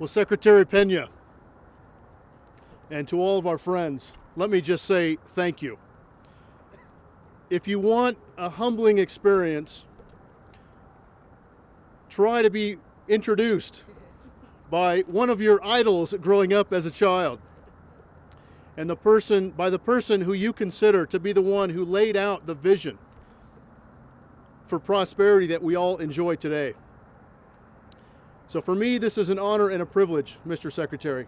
Well, Secretary Pena, and to all of our friends, let me just say thank you. If you want a humbling experience, try to be introduced by one of your idols growing up as a child, and by the person who you consider to be the one who laid out the vision for prosperity that we all enjoy today. So for me, this is an honor and a privilege, Mr. Secretary,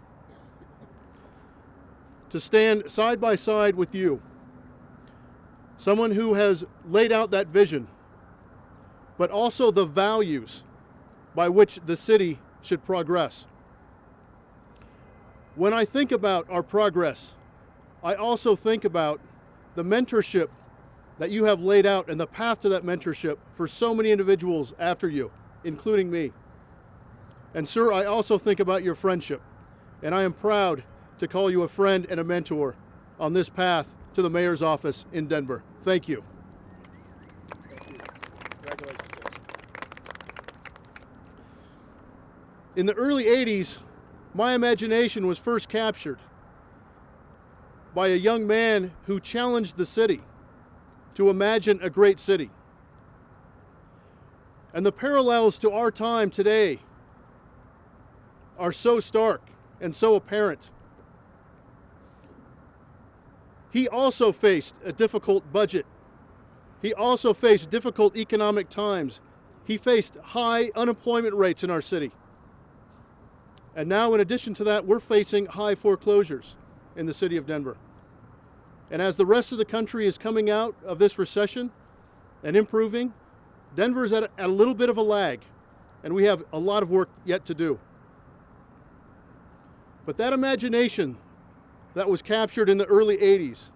to stand side by side with you, someone who has laid out that vision, but also the values by which the city should progress. When I think about our progress, I also think about the mentorship that you have laid out and the path to that mentorship for so many individuals after you, including me. And sir, I also think about your friendship, and I am proud to call you a friend and a mentor on this path to the mayor's office in Denver. Thank you. Thank you. Congratulations. In the early 80s, my imagination was first captured by a young man who challenged the city to imagine a great city. And the parallels to our time today are so stark and so apparent. He also faced a difficult budget. He also faced difficult economic times. He faced high unemployment rates in our city. And now, in addition to that, we're facing high foreclosures in the city of Denver. And as the rest of the country is coming out of this recession and improving, Denver is at a little bit of a lag, and we have a lot of work yet to do. But that imagination that was captured in the early 80s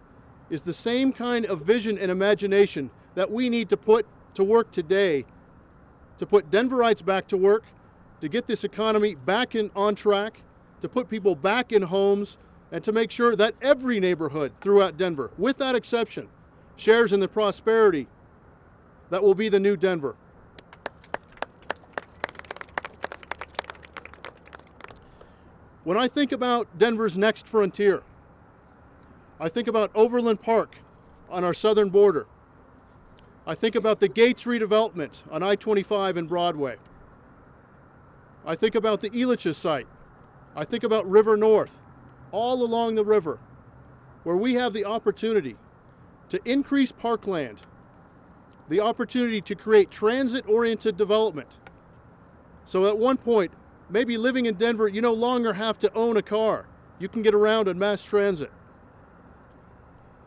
is the same kind of vision and imagination that we need to put to work today, to put Denverites back to work, to get this economy back on track, to put people back in homes, and to make sure that every neighborhood throughout Denver, without exception, shares in the prosperity that will be the new Denver. When I think about Denver's next frontier, I think about Overland Park on our southern border. I think about the Gates redevelopment on I-25 and Broadway. I think about the Elitch's site. I think about River North, all along the river, where we have the opportunity to increase parkland, the opportunity to create transit-oriented development. So at one point, maybe living in Denver, you no longer have to own a car. You can get around on mass transit.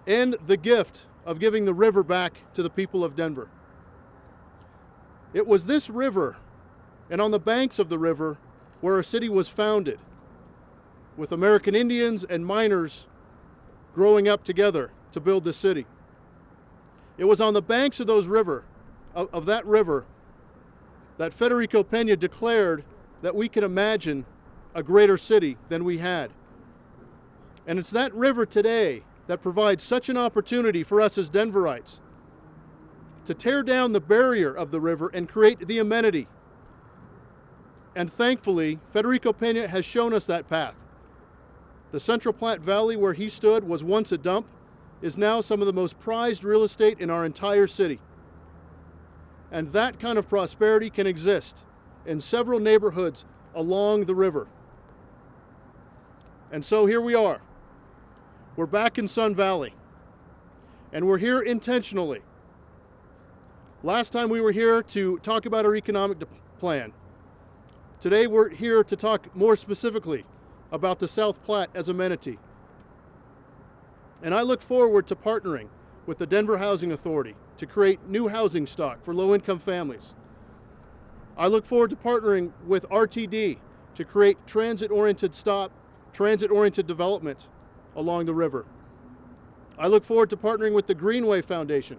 And the gift of giving the river back to the people of Denver. It was this river, and on the banks of the river, where our city was founded, with American Indians and miners growing up together to build the city. It was on the banks of that river, that Federico Pena declared that we could imagine a greater city than we had. And it's that river today that provides such an opportunity for us as Denverites to tear down the barrier of the river and create the amenity. And thankfully, Federico Pena has shown us that path. The Central Platte Valley, where he stood, was once a dump, is now some of the most prized real estate in our entire city. And that kind of prosperity can exist in several neighborhoods along the river. And so here we are. We're back in Sun Valley, and we're here intentionally. Last time we were here to talk about our economic plan. Today we're here to talk more specifically about the South Platte as amenity. And I look forward to partnering with the Denver Housing Authority to create new housing stock for low-income families. I look forward to partnering with RTD to create transit-oriented development along the river. I look forward to partnering with the Greenway Foundation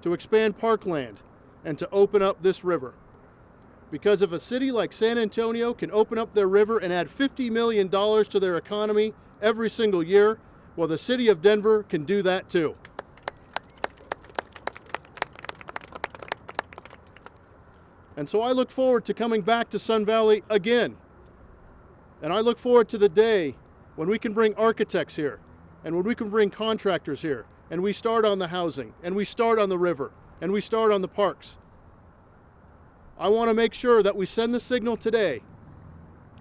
to expand parkland and to open up this river. Because if a city like San Antonio can open up their river and add $50 million to their economy every single year, well, the city of Denver can do that too. And so I look forward to coming back to Sun Valley again And I look forward to the day when we can bring architects here, and when we can bring contractors here, and we start on the housing, and we start on the river, and we start on the parks. I want to make sure that we send the signal today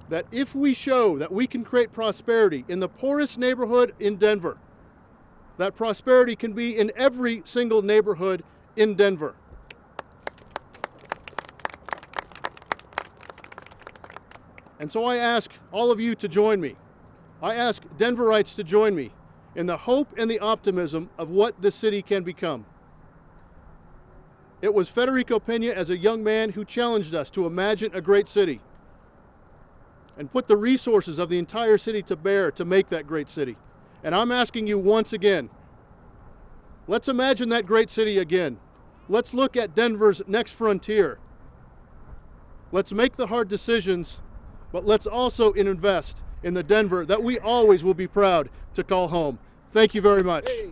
that if we show that we can create prosperity in the poorest neighborhood in Denver, that prosperity can be in every single neighborhood in Denver. And so I ask all of you to join me. I ask Denverites to join me in the hope and the optimism of what this city can become. It was Federico Pena as a young man who challenged us to imagine a great city and put the resources of the entire city to bear to make that great city. And I'm asking you once again, let's imagine that great city again. Let's look at Denver's next frontier. Let's make the hard decisions, but let's also invest in the Denver that we always will be proud to call home. Thank you very much. Hey.